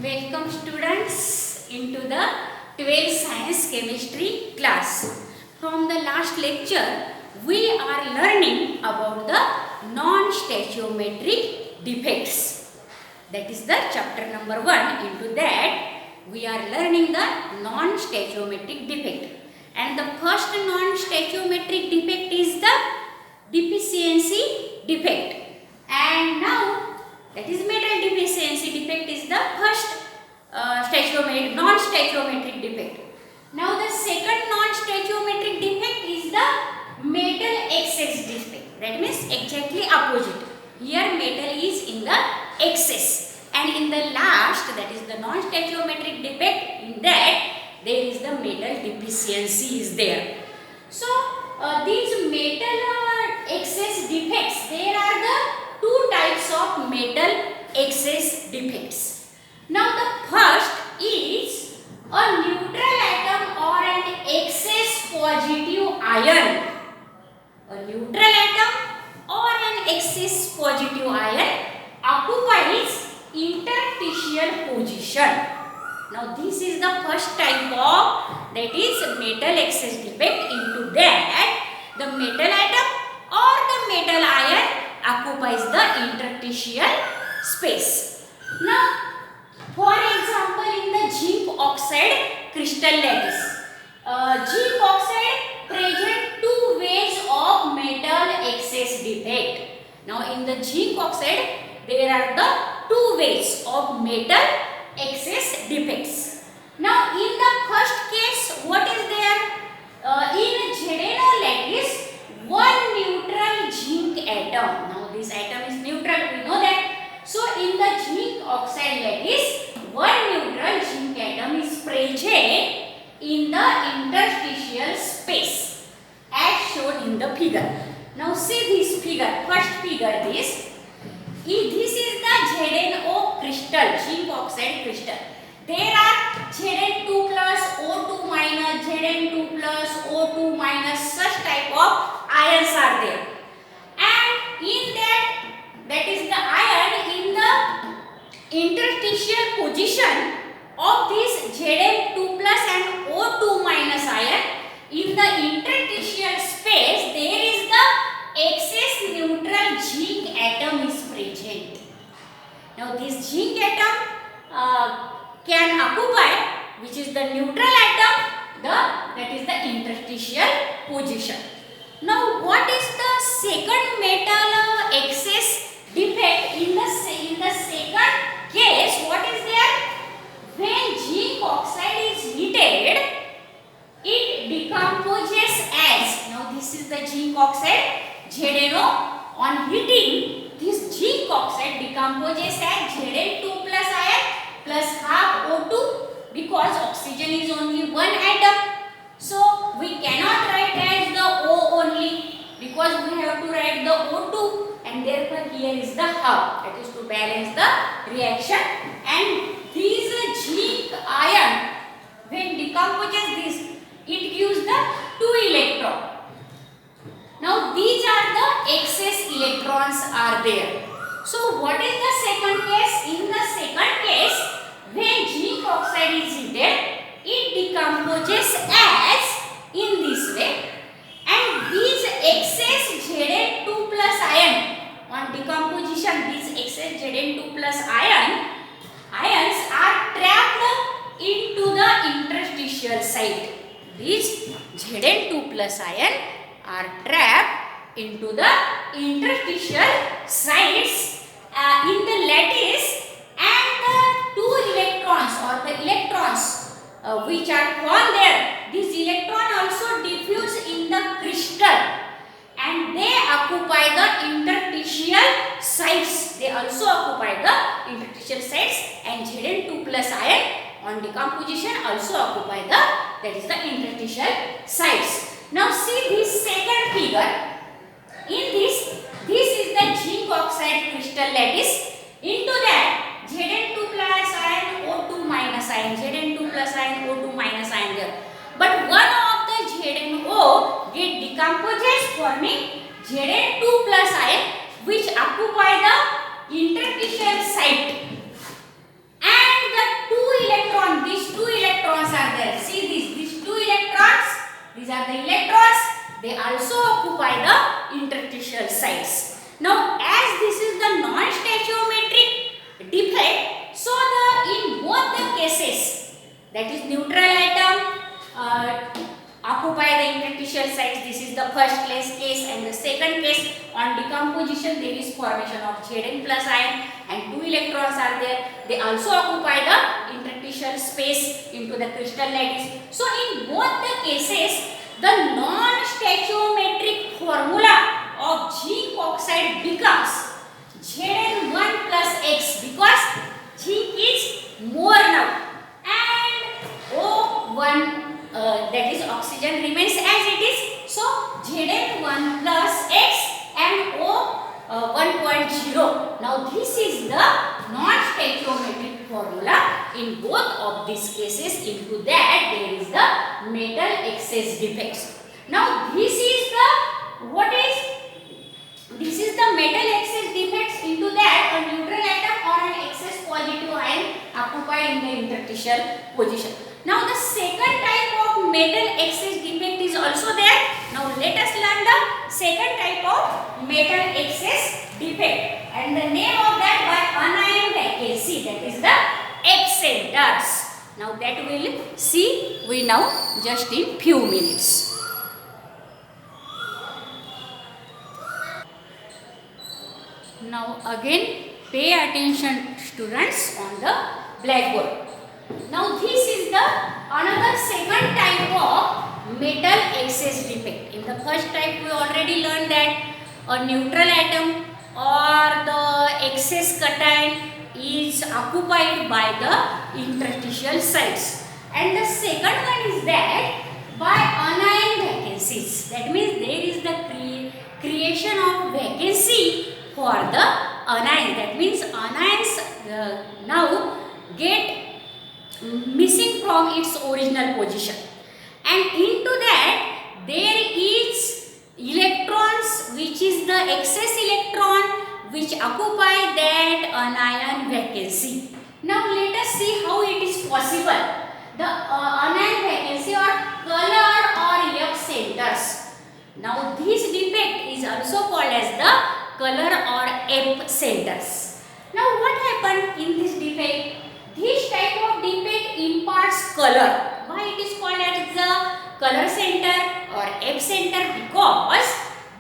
Welcome students into the 12th science chemistry class. From the last lecture we are learning about the non-stoichiometric defects. That is the chapter number 1. Into that we are learning the non-stoichiometric defect. And the first non-stoichiometric defect is the deficiency defect. And now that is metal deficiency defect is the first non-stoichiometric defect. Now the second non-stoichiometric defect is the metal excess defect. That means exactly opposite. Here metal is in the excess, and in the last, that is the non-stoichiometric defect, in that there is the metal deficiency is there. So these metal excess defects, there are the two types of metal excess defects. Now the first is a neutral atom or an excess positive ion. A neutral atom or an excess positive ion occupies interstitial position. Now this is the first type of, that is metal excess defect. Into that the metal atom or the metal ion occupies the interstitial space. Now for example, in the zinc oxide crystal lattice, zinc oxide present two ways of metal excess defect. Now in the zinc oxide there are the two ways of metal excess defects. Now in the first case, what is there? In ZnO lattice, one neutral zinc atom. Now this atom is neutral, we know that. So in the zinc oxide lattice, one neutral zinc atom is present in the interstitial space as shown in the figure. Now see this figure, first figure this. This is the ZnO crystal, zinc oxide crystal. There are Zn2 plus O2 minus, Zn2 plus O2 minus, such type of ions are there. And in that is the ion in the interstitial position of this Zn2 plus and O2 minus ion, in the interstitial space there is the excess neutral zinc atom is present. Now this zinc atom can occupy, which is the neutral atom, that is the interstitial position. Now what is the second metal excess defect? In the second case, what is there? When zinc oxide is heated, it decomposes as, now this is the zinc oxide, ZnO. On heating, this zinc oxide decomposes as Zn2 plus ion plus half O2, because oxygen is only one atom. So we cannot write as the O only, because we have to write the O2, and therefore here is the half, that is to balance the reaction. And this zinc ion, when decomposes this, it gives the 2 electron. Now these are the excess electrons are there. So what is the second case? In the second case, when zinc oxide is heated, it decomposes as in this way, and these excess Zn2 plus ion, on decomposition these excess Zn2 plus ions are trapped into the interstitial site. These Zn2 plus ion are trapped into the interstitial sites in the lattice, and the two electrons or the electrons which are found there, this electron also diffuse in the crystal, and they occupy the interstitial sites. They also occupy the interstitial sites, and Zn2 plus ion on decomposition also occupy the, that is the interstitial sites. Now see this second figure. In this is the zinc oxide crystal lattice. Into that Zn2 plus ion, O2 minus ion, Zn2 plus ion, O2 minus ion there. But one of the ZnO get decomposes forming Zn2 plus ion, which occupy the interstitial site, and the two electrons, these two electrons are there. See these two electrons, these are the electrons. They also occupy the interstitial sites. Now, as this is the non-stoichiometric defect, so in both the cases, that is neutral atom occupy the interstitial sites. This is the first case, and the second case, on decomposition there is formation of Zn plus ion and two electrons are there. They also occupy the interstitial space into the crystal lattice. So in both the cases, the non-stoichiometric formula of zinc oxide becomes Zn1 plus X, because zinc is more now and O1 that is oxygen remains as it is. So Zn1 plus X and O 1.0. Now this is the non-stoichiometric formula in both of these cases. Into that there is the metal excess defects. Now this is the metal excess defects. Into that a neutral atom or an excess positive ion occupy in the interstitial position. Now the second type of metal excess defect is also there. Now let us learn the second type of metal excess defect, and the name of that by anion vacancy, that is the F-centers. Now that we'll see we now just in few minutes. Now again pay attention students on the blackboard. Now this is the another second type of metal excess defect. In the first type we already learned that a neutral atom or the excess cation is occupied by the interstitial sites, and the second one is that by anion vacancies. That means there is the creation of vacancy for the anion. That means anions now get missing from its original position, and into that there is electrons, which is the excess electron which occupy that anion vacancy. Now let us see how it is possible. The anion vacancy or color or F centers. Now this defect is also called as the color or F centers. Now what happened in this defect? This type of defect imparts color. Why it is called as the color center or F center? Because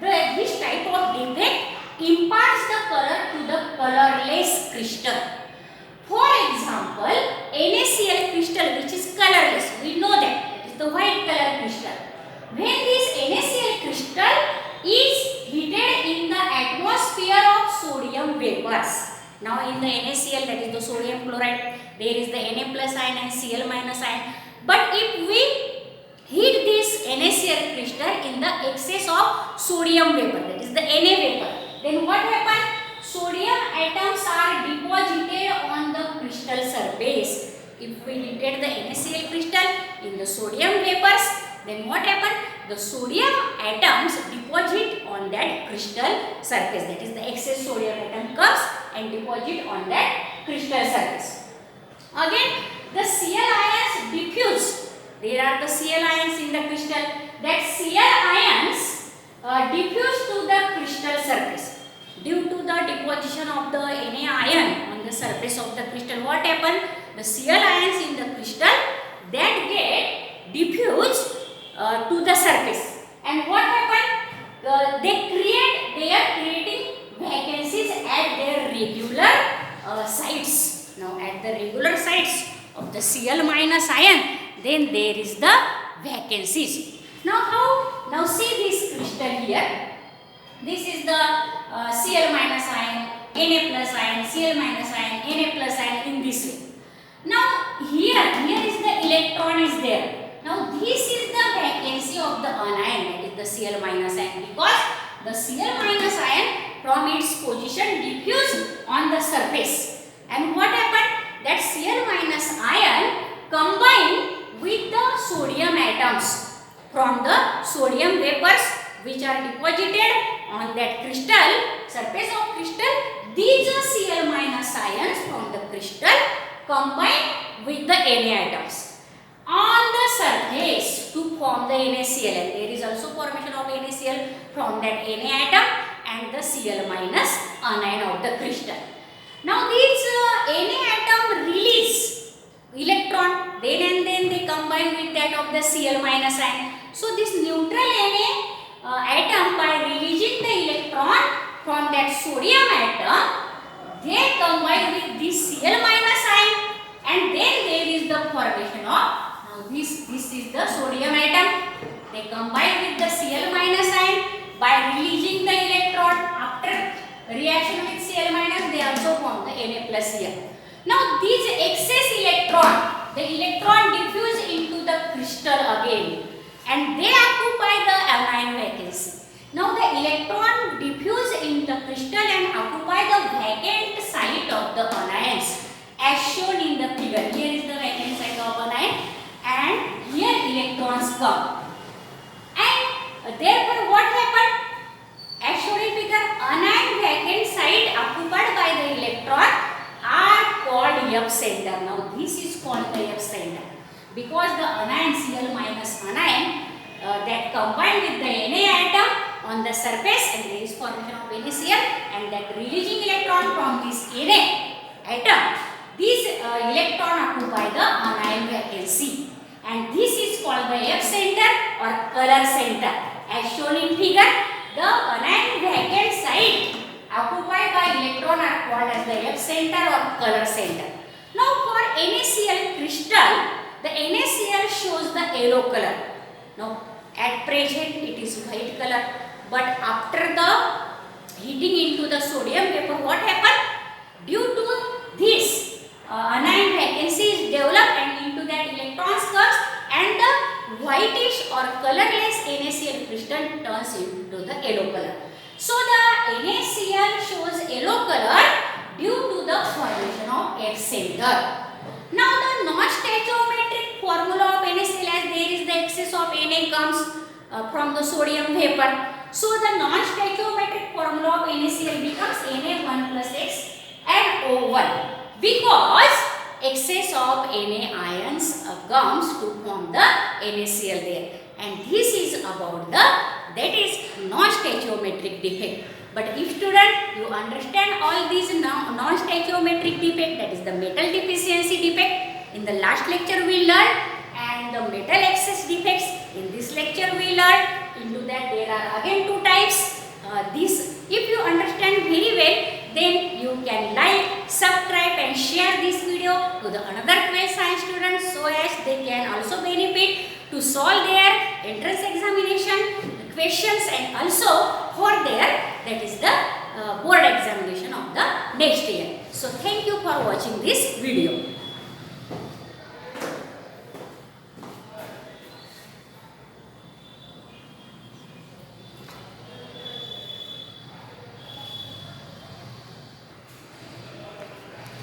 this type of defect imparts the color to the colorless crystal. For example, NaCl crystal, which is colorless, we know that it is the white color crystal. When this NaCl crystal is heated in the atmosphere of sodium vapors. Now in the NaCl, that is the sodium chloride, there is the Na plus ion and Cl minus ion. But if we heat this NaCl crystal in the excess of sodium vapor, that is the Na vapor, then what happens? Sodium atoms are deposited on the crystal surface. If we heated the NaCl crystal in the sodium vapors, then what happens? The sodium atoms deposit on that crystal surface. That is the excess sodium atom comes and deposit on that crystal surface. Again, the Cl ions diffuse. There are the Cl ions in the crystal. That Cl ions diffuse to the crystal surface. Due to the deposition of the Na ion on the surface of the crystal, what happened? The Cl ions in the crystal that get diffused to the surface, and what happened? They are creating vacancies at their regular sites. Now at the regular sites of the Cl minus ion, then there is the vacancies. Now how? Now see this crystal here. This is the Cl minus ion, Na plus ion, Cl minus ion, Na plus ion in this way. Now here is the electron is there. Now this is the vacancy of the anion, that is the Cl minus ion, because the Cl minus ion from its position diffused on the surface. And what happened? That Cl minus ion combined with the sodium atoms from the sodium vapors which are deposited on that crystal, surface of crystal. These Cl minus ions from the crystal combine with the Na atoms on the surface to form the NaCl, and there is also formation of NaCl from that Na atom and the Cl minus anion of the crystal. Now these Na atom release electron, then and then they combine with that of the Cl minus ion. So this neutral Na atom, by releasing the electron from that sodium atom, they combine with this Cl minus ion, and then there is the formation of, now this is the sodium atom. They combine with the Cl minus ion by releasing the electron. After reaction with Cl minus, they also form the Na plus Cl. Now these excess electron, the electron diffuse into the crystal again, and they occupy the anion vacancy. Now the electron diffuse in the crystal and occupy the vacant site of the anions as shown in the figure. Here is the vacant site of anion, and here electrons come. And therefore what happened? As shown in figure, anion vacant site occupied by the electron are called F center. Now this is called the F center because the anion Cl minus anion that combine with the Na atom on the surface, and there is formation of NaCl, and that releasing electron from this Na atom, these electron occupy the anion vacancy, and this is called the F center or color center. As shown in figure, the anion vacant site occupied by electron are called as the F center or color center. Now for NaCl crystal, the NaCl shows the yellow color. Now at present it is white color, but after the heating into the sodium vapor, what happened? Due to this anion vacancy is developed, and into that electrons comes, and the whitish or colorless NaCl crystal turns into the yellow color. So the NaCl shows yellow color due to the formation of F center. Now the non-stoichiometric formula of NaCl, as there is the excess of Na comes from the sodium vapor. So the non-stoichiometric formula of NaCl becomes Na1 plus X and O1, because excess of Na ions comes to form the NaCl there, and this is about the, that is non-stoichiometric defect. But if student you understand all these non-stoichiometric defect, that is the metal deficiency defect, in the last lecture we learned, and the metal excess defects in this lecture we learned. Into that there are again two types. This, if you understand very well, then you can like, subscribe and share this video to the another 12 science students, so as they can also benefit to solve their entrance examination questions, and also for their, that is the board examination of the next year. So thank you for watching this video.